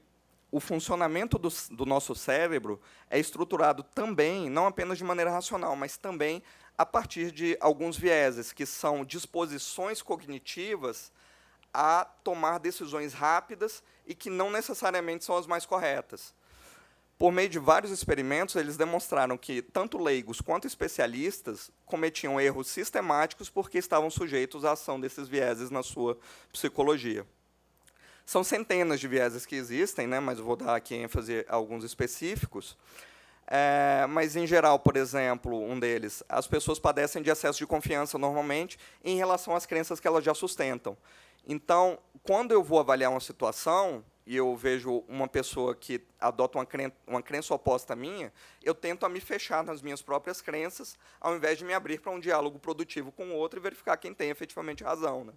o funcionamento do nosso cérebro é estruturado também, não apenas de maneira racional, mas também a partir de alguns vieses, que são disposições cognitivas a tomar decisões rápidas e que não necessariamente são as mais corretas. Por meio de vários experimentos, eles demonstraram que tanto leigos quanto especialistas cometiam erros sistemáticos porque estavam sujeitos à ação desses vieses na sua psicologia. São centenas de vieses que existem, né, mas eu vou dar aqui ênfase a alguns específicos. Mas, em geral, por exemplo, um deles, as pessoas padecem de excesso de confiança, normalmente, em relação às crenças que elas já sustentam. Então, quando eu vou avaliar uma situação e eu vejo uma pessoa que adota uma crença oposta à minha, eu tento a me fechar nas minhas próprias crenças, ao invés de me abrir para um diálogo produtivo com o outro e verificar quem tem efetivamente razão, né?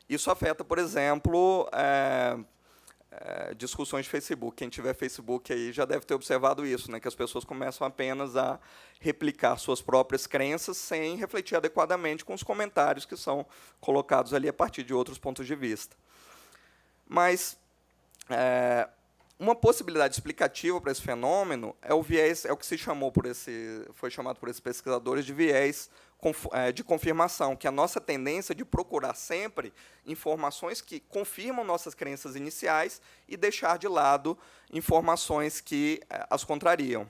Isso afeta, por exemplo, discussões de Facebook. Quem tiver Facebook aí já deve ter observado isso, né, que as pessoas começam apenas a replicar suas próprias crenças sem refletir adequadamente com os comentários que são colocados ali a partir de outros pontos de vista. Mas uma possibilidade explicativa para esse fenômeno é o viés, é o que foi chamado por esses pesquisadores de viés de confirmação, que é a nossa tendência de procurar sempre informações que confirmam nossas crenças iniciais e deixar de lado informações que as contrariam.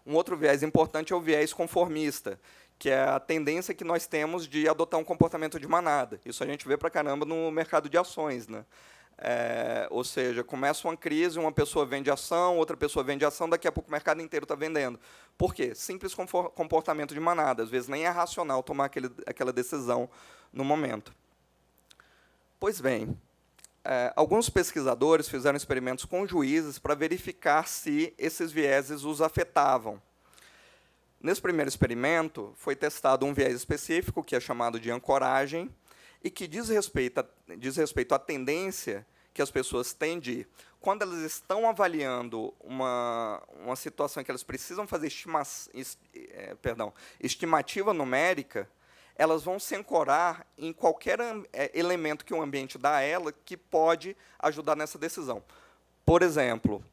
Um outro viés importante é o viés conformista, que é a tendência que nós temos de adotar um comportamento de manada. Isso a gente vê pra caramba no mercado de ações, né? Ou seja, começa uma crise, uma pessoa vende ação, outra pessoa vende ação, daqui a pouco o mercado inteiro está vendendo. Por quê? Simples comportamento de manada. Às vezes nem é racional tomar aquela decisão no momento. Pois bem, alguns pesquisadores fizeram experimentos com juízes para verificar se esses vieses os afetavam. Nesse primeiro experimento, foi testado um viés específico, que é chamado de ancoragem, e que diz respeito à tendência que as pessoas têm de, quando elas estão avaliando uma situação em que elas precisam fazer estimativa numérica, elas vão se ancorar em qualquer elemento que o ambiente dá a ela que pode ajudar nessa decisão. Por exemplo,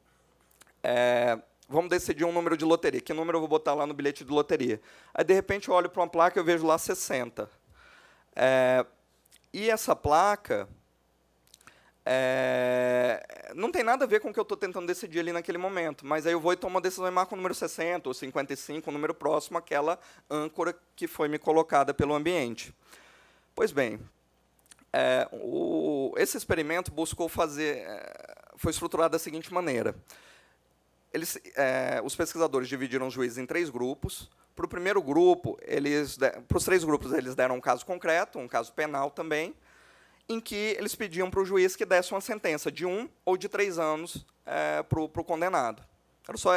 vamos decidir um número de loteria. Que número eu vou botar lá no bilhete de loteria? Aí, de repente, eu olho para uma placa e eu vejo lá 60. E essa placa não tem nada a ver com o que eu estou tentando decidir ali naquele momento, mas aí eu vou e tomo uma decisão e marco o número 60 ou 55, um número próximo àquela âncora que foi me colocada pelo ambiente. Pois bem, esse experimento buscou foi estruturado da seguinte maneira. Os pesquisadores dividiram os juízes em 3 grupos. Para o primeiro grupo, para os 3 grupos, eles deram um caso concreto, um caso penal também, em que eles pediam para o juiz que desse uma sentença de 1 ou de 3 anos para o condenado.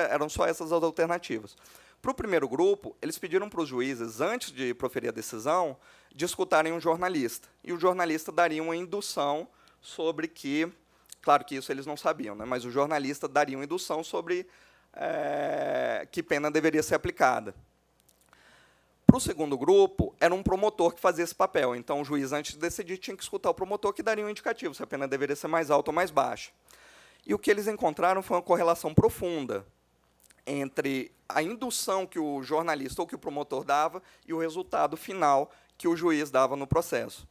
Eram só essas as alternativas. Para o primeiro grupo, eles pediram para os juízes, antes de proferir a decisão, de escutarem um jornalista. E o jornalista daria uma indução sobre que, claro que isso eles não sabiam, né, mas o jornalista daria uma indução sobre que pena deveria ser aplicada. Para o segundo grupo, era um promotor que fazia esse papel. Então, o juiz, antes de decidir, tinha que escutar o promotor, que daria um indicativo, se a pena deveria ser mais alta ou mais baixa. E o que eles encontraram foi uma correlação profunda entre a indução que o jornalista ou que o promotor dava e o resultado final que o juiz dava no processo.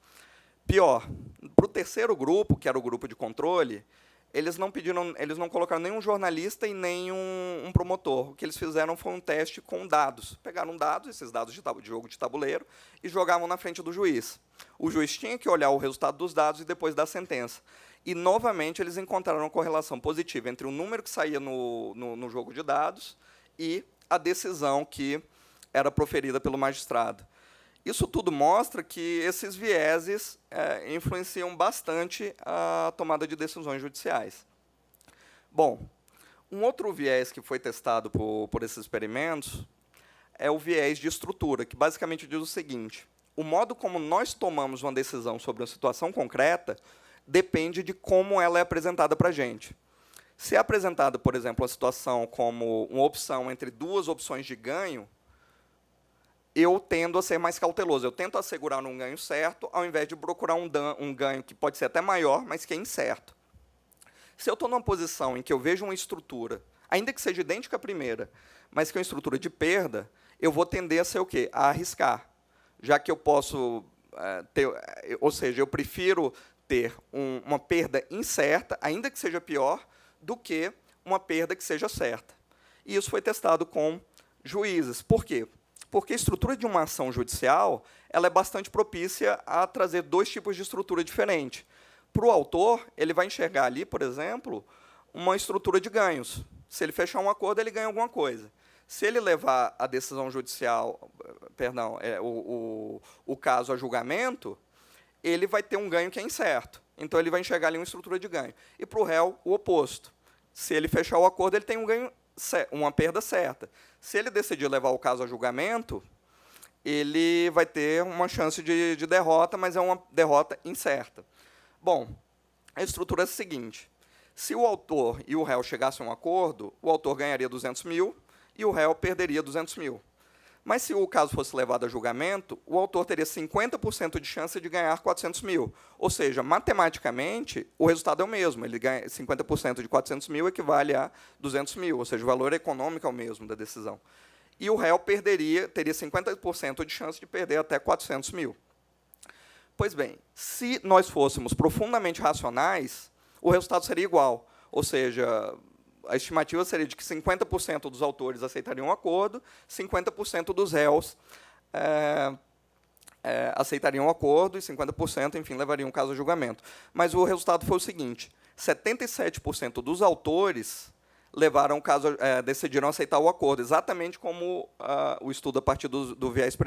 Pior, para o terceiro grupo, que era o grupo de controle, eles não colocaram nenhum jornalista e nem um promotor. O que eles fizeram foi um teste com dados. Pegaram dados, esses dados de jogo de tabuleiro, e jogavam na frente do juiz. O juiz tinha que olhar o resultado dos dados e depois dar a sentença. E, novamente, eles encontraram uma correlação positiva entre o número que saía no jogo de dados e a decisão que era proferida pelo magistrado. Isso tudo mostra que esses vieses influenciam bastante a tomada de decisões judiciais. Bom, um outro viés que foi testado por esses experimentos é o viés de estrutura, que basicamente diz o seguinte: o modo como nós tomamos uma decisão sobre uma situação concreta depende de como ela é apresentada para a gente. Se é apresentada, por exemplo, a situação como uma opção entre duas opções de ganho, eu tendo a ser mais cauteloso. Eu tento assegurar um ganho certo, ao invés de procurar um ganho que pode ser até maior, mas que é incerto. Se eu estou numa posição em que eu vejo uma estrutura, ainda que seja idêntica à primeira, mas que é uma estrutura de perda, eu vou tender a ser o quê? A arriscar. Já que eu posso ou seja, eu prefiro ter uma perda incerta, ainda que seja pior, do que uma perda que seja certa. E isso foi testado com juízes. Por quê? Porque a estrutura de uma ação judicial ela é bastante propícia a trazer dois tipos de estrutura diferente. Para o autor, ele vai enxergar ali, por exemplo, uma estrutura de ganhos. Se ele fechar um acordo, ele ganha alguma coisa. Se ele levar a decisão judicial, o caso a julgamento, ele vai ter um ganho que é incerto. Então, ele vai enxergar ali uma estrutura de ganho. E, para o réu, o oposto. Se ele fechar o acordo, ele tem um ganho, uma perda certa. Se ele decidir levar o caso a julgamento, ele vai ter uma chance de derrota, mas é uma derrota incerta. Bom, a estrutura é a seguinte: se o autor e o réu chegassem a um acordo, o autor ganharia 200 mil e o réu perderia 200 mil. Mas, se o caso fosse levado a julgamento, o autor teria 50% de chance de ganhar 400 mil. Ou seja, matematicamente, o resultado é o mesmo. Ele ganha 50% de 400 mil equivale a 200 mil, ou seja, o valor econômico é o mesmo da decisão. E o réu teria 50% de chance de perder até 400 mil. Pois bem, se nós fôssemos profundamente racionais, o resultado seria igual. Ou seja, a estimativa seria de que 50% dos autores aceitariam um acordo, 50% dos réus aceitariam um acordo e 50%, enfim, levariam o caso a julgamento. Mas o resultado foi o seguinte: 77% dos autores levaram o caso, decidiram aceitar o acordo, exatamente como o estudo a partir do viés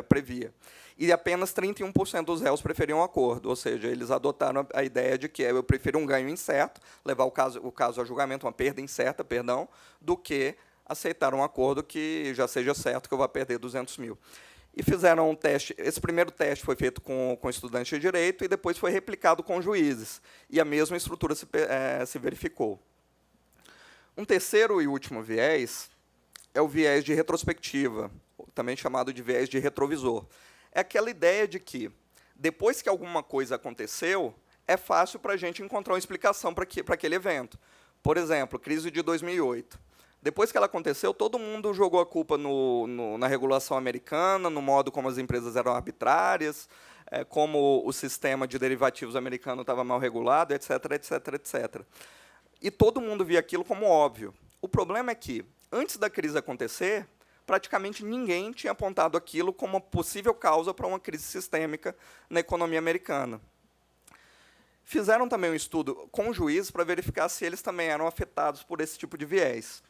previa. E apenas 31% dos réus preferiam o acordo, ou seja, eles adotaram a ideia de que eu prefiro um ganho incerto, levar o caso a julgamento, uma perda incerta, perdão, do que aceitar um acordo que já seja certo que eu vou perder 200 mil. E fizeram um teste. Esse primeiro teste foi feito com estudantes de direito e depois foi replicado com juízes. E a mesma estrutura se verificou. Um terceiro e último viés é o viés de retrospectiva, também chamado de viés de retrovisor. É aquela ideia de que, depois que alguma coisa aconteceu, é fácil para a gente encontrar uma explicação para aquele evento. Por exemplo, crise de 2008. Depois que ela aconteceu, todo mundo jogou a culpa na regulação americana, no modo como as empresas eram arbitrárias, como o sistema de derivativos americano estava mal regulado, etc., etc., etc. E todo mundo via aquilo como óbvio. O problema é que, antes da crise acontecer, praticamente ninguém tinha apontado aquilo como uma possível causa para uma crise sistêmica na economia americana. Fizeram também um estudo com juízes para verificar se eles também eram afetados por esse tipo de viés.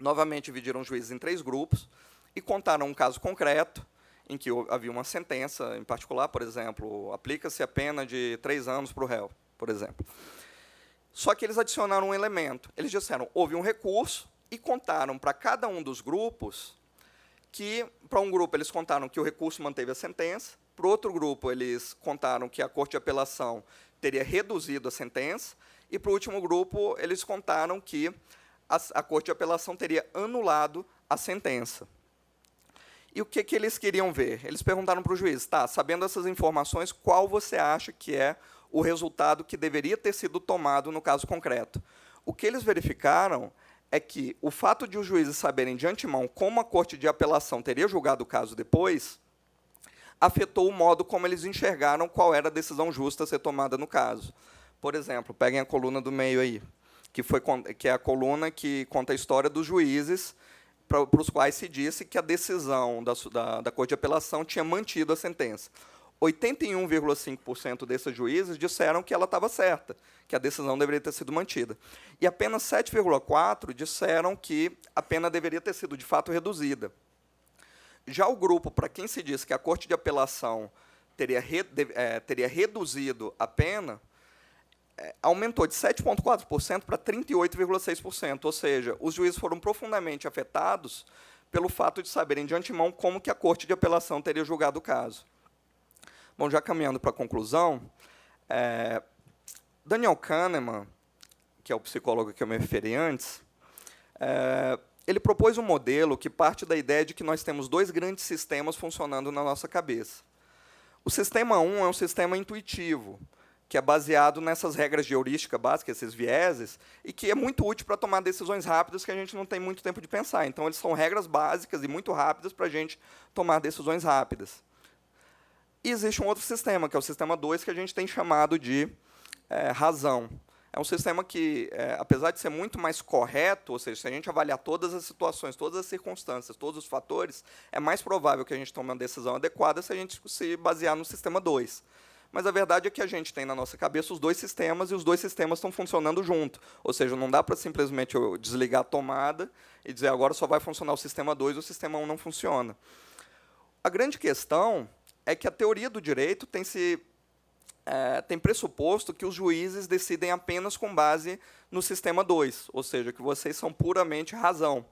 Novamente, dividiram os juízes em 3 grupos e contaram um caso concreto em que havia uma sentença em particular, por exemplo, aplica-se a pena de 3 anos para o réu, por exemplo. Só que eles adicionaram um elemento. Eles disseram, houve um recurso, e contaram para cada um dos grupos que, para um grupo, eles contaram que o recurso manteve a sentença, para o outro grupo, eles contaram que a Corte de Apelação teria reduzido a sentença, e, para o último grupo, eles contaram que a Corte de Apelação teria anulado a sentença. E o que eles queriam ver? Eles perguntaram para o juiz, sabendo essas informações, qual você acha que é o resultado que deveria ter sido tomado no caso concreto? O que eles verificaram é que o fato de os juízes saberem de antemão como a Corte de Apelação teria julgado o caso depois afetou o modo como eles enxergaram qual era a decisão justa a ser tomada no caso. Por exemplo, peguem a coluna do meio aí, que é a coluna que conta a história dos juízes para os quais se disse que a decisão da Corte de Apelação tinha mantido a sentença. 81,5% desses juízes disseram que ela estava certa, que a decisão deveria ter sido mantida. E apenas 7,4% disseram que a pena deveria ter sido, de fato, reduzida. Já o grupo para quem se disse que a Corte de Apelação teria reduzido a pena, aumentou de 7,4% para 38,6%, ou seja, os juízes foram profundamente afetados pelo fato de saberem de antemão como que a Corte de Apelação teria julgado o caso. Bom, já caminhando para a conclusão, Daniel Kahneman, que é o psicólogo que eu me referi antes, ele propôs um modelo que parte da ideia de que nós temos dois grandes sistemas funcionando na nossa cabeça. O sistema 1 é um sistema intuitivo, que é baseado nessas regras de heurística básicas, esses vieses, e que é muito útil para tomar decisões rápidas que a gente não tem muito tempo de pensar. Então, eles são regras básicas e muito rápidas para a gente tomar decisões rápidas. E existe um outro sistema, que é o sistema 2, que a gente tem chamado de razão. É um sistema que, apesar de ser muito mais correto, ou seja, se a gente avaliar todas as situações, todas as circunstâncias, todos os fatores, é mais provável que a gente tome uma decisão adequada se a gente se basear no sistema 2. Mas a verdade é que a gente tem na nossa cabeça os dois sistemas, e os dois sistemas estão funcionando junto. Ou seja, não dá para simplesmente eu desligar a tomada e dizer agora só vai funcionar o sistema 2 e o sistema 1 não funciona. A grande questão é que a teoria do direito tem pressuposto que os juízes decidem apenas com base no sistema 2, ou seja, que vocês são puramente razão.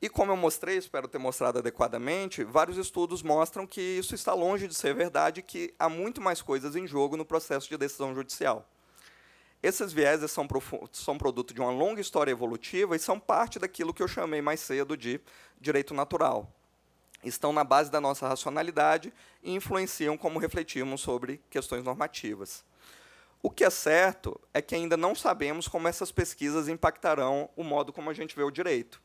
E como eu mostrei, espero ter mostrado adequadamente, vários estudos mostram que isso está longe de ser verdade, que há muito mais coisas em jogo no processo de decisão judicial. Esses vieses são produto de uma longa história evolutiva e são parte daquilo que eu chamei mais cedo de direito natural. Estão na base da nossa racionalidade e influenciam como refletimos sobre questões normativas. O que é certo é que ainda não sabemos como essas pesquisas impactarão o modo como a gente vê o direito.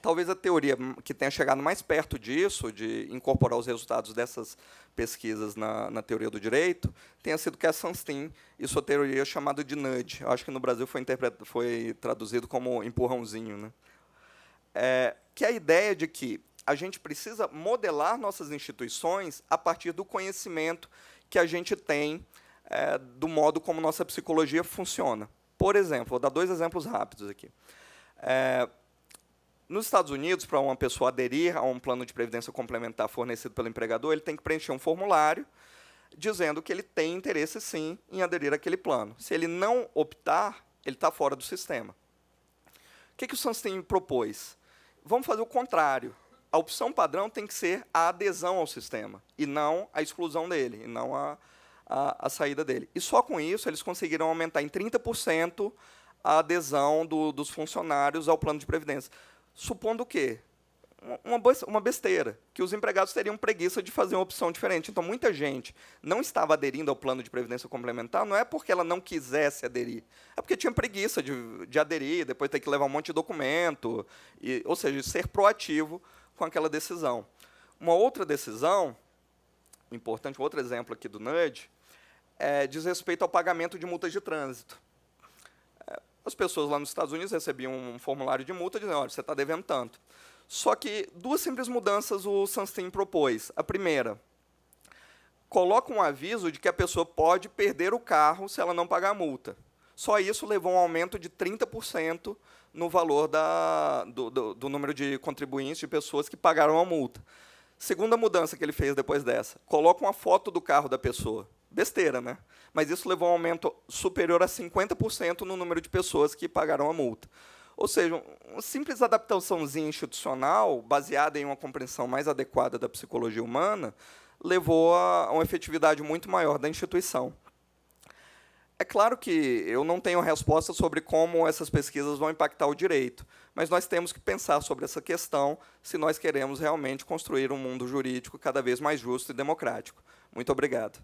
Talvez a teoria que tenha chegado mais perto disso, de incorporar os resultados dessas pesquisas na teoria do direito, tenha sido Cass Sunstein e sua teoria chamada de nudge. Eu acho que no Brasil foi traduzido como empurrãozinho, né? Que é a ideia de que a gente precisa modelar nossas instituições a partir do conhecimento que a gente tem do modo como nossa psicologia funciona. Por exemplo, vou dar 2 exemplos rápidos aqui. Nos Estados Unidos, para uma pessoa aderir a um plano de previdência complementar fornecido pelo empregador, ele tem que preencher um formulário dizendo que ele tem interesse, sim, em aderir àquele plano. Se ele não optar, ele está fora do sistema. O que o Sunstein propôs? Vamos fazer o contrário. A opção padrão tem que ser a adesão ao sistema, e não a exclusão dele, e não a saída dele. E só com isso eles conseguiram aumentar em 30% a adesão dos funcionários ao plano de previdência. Supondo o quê? Uma besteira, que os empregados teriam preguiça de fazer uma opção diferente. Então, muita gente não estava aderindo ao plano de previdência complementar, não é porque ela não quisesse aderir, é porque tinha preguiça de aderir, depois ter que levar um monte de documento, ou seja, ser proativo com aquela decisão. Uma outra decisão importante, outro exemplo aqui do nudge, diz respeito ao pagamento de multas de trânsito. As pessoas lá nos Estados Unidos recebiam um formulário de multa dizendo, olha, você está devendo tanto. Só que 2 simples mudanças o Sunstein propôs. A primeira, coloca um aviso de que a pessoa pode perder o carro se ela não pagar a multa. Só isso levou a um aumento de 30% no valor do número de contribuintes, de pessoas que pagaram a multa. Segunda mudança que ele fez depois dessa, coloca uma foto do carro da pessoa. Besteira, né? Mas isso levou a um aumento superior a 50% no número de pessoas que pagaram a multa. Ou seja, uma simples adaptaçãozinha institucional, baseada em uma compreensão mais adequada da psicologia humana, levou a uma efetividade muito maior da instituição. É claro que eu não tenho resposta sobre como essas pesquisas vão impactar o direito, mas nós temos que pensar sobre essa questão se nós queremos realmente construir um mundo jurídico cada vez mais justo e democrático. Muito obrigado.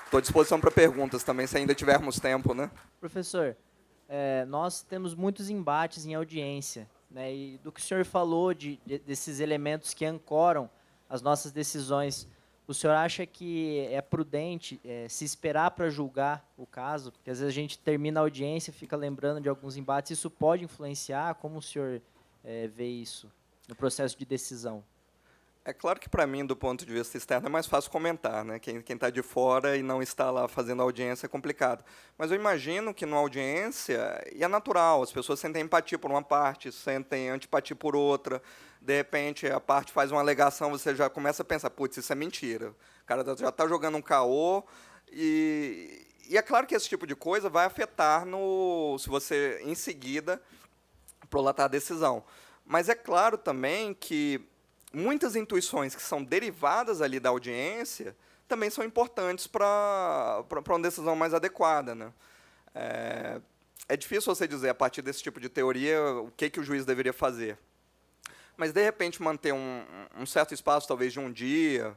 Estou à disposição para perguntas também, se ainda tivermos tempo, né? Professor, nós temos muitos embates em audiência, né? E do que o senhor falou desses elementos que ancoram as nossas decisões, o senhor acha que é prudente se esperar para julgar o caso? Porque às vezes a gente termina a audiência, fica lembrando de alguns embates, isso pode influenciar? Como o senhor vê isso no processo de decisão? É claro que, para mim, do ponto de vista externo, é mais fácil comentar, né? Quem está de fora e não está lá fazendo audiência é complicado. Mas eu imagino que, numa audiência, e é natural, as pessoas sentem empatia por uma parte, sentem antipatia por outra. De repente, a parte faz uma alegação, você já começa a pensar, putz, isso é mentira. O cara já está jogando um caô. E é claro que esse tipo de coisa vai afetar se você, em seguida, prolatar a decisão. Mas é claro também que muitas intuições que são derivadas ali da audiência também são importantes para uma decisão mais adequada, né? É difícil você dizer, a partir desse tipo de teoria, o que o juiz deveria fazer. Mas, de repente, manter um certo espaço, talvez de um dia,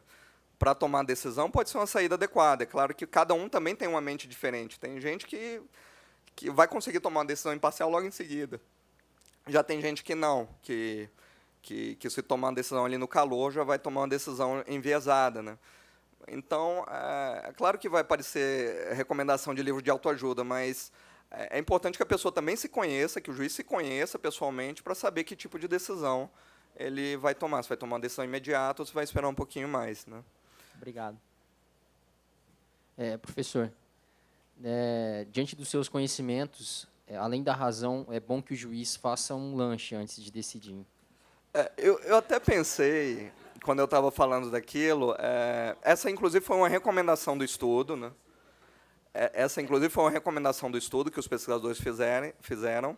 para tomar a decisão, pode ser uma saída adequada. É claro que cada um também tem uma mente diferente. Tem gente que vai conseguir tomar uma decisão imparcial logo em seguida. Já tem gente que não, que se tomar uma decisão ali no calor, já vai tomar uma decisão enviesada, né? Então, é claro que vai aparecer recomendação de livro de autoajuda, mas é importante que a pessoa também se conheça, que o juiz se conheça pessoalmente, para saber que tipo de decisão ele vai tomar. Se vai tomar uma decisão imediata ou se vai esperar um pouquinho mais, né? Obrigado. Professor, diante dos seus conhecimentos, além da razão, é bom que o juiz faça um lanche antes de decidir. Eu até pensei, quando eu estava falando daquilo, essa, inclusive, foi uma recomendação do estudo, né? Essa, inclusive, foi uma recomendação do estudo que os pesquisadores fizeram,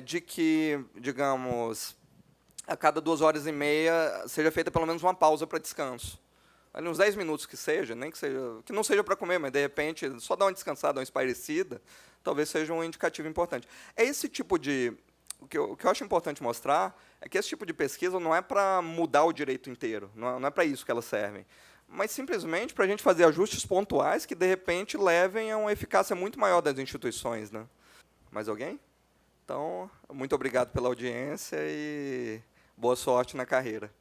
de que, digamos, a cada 2 horas e meia seja feita pelo menos uma pausa para descanso. Ali uns 10 minutos que seja, nem que não seja para comer, mas, de repente, só dar uma descansada, uma espairecida, talvez seja um indicativo importante. É esse tipo de... O que eu acho importante mostrar é que esse tipo de pesquisa não é para mudar o direito inteiro, não é para isso que elas servem, mas simplesmente para a gente fazer ajustes pontuais que, de repente, levem a uma eficácia muito maior das instituições, né? Mais alguém? Então, muito obrigado pela audiência e boa sorte na carreira.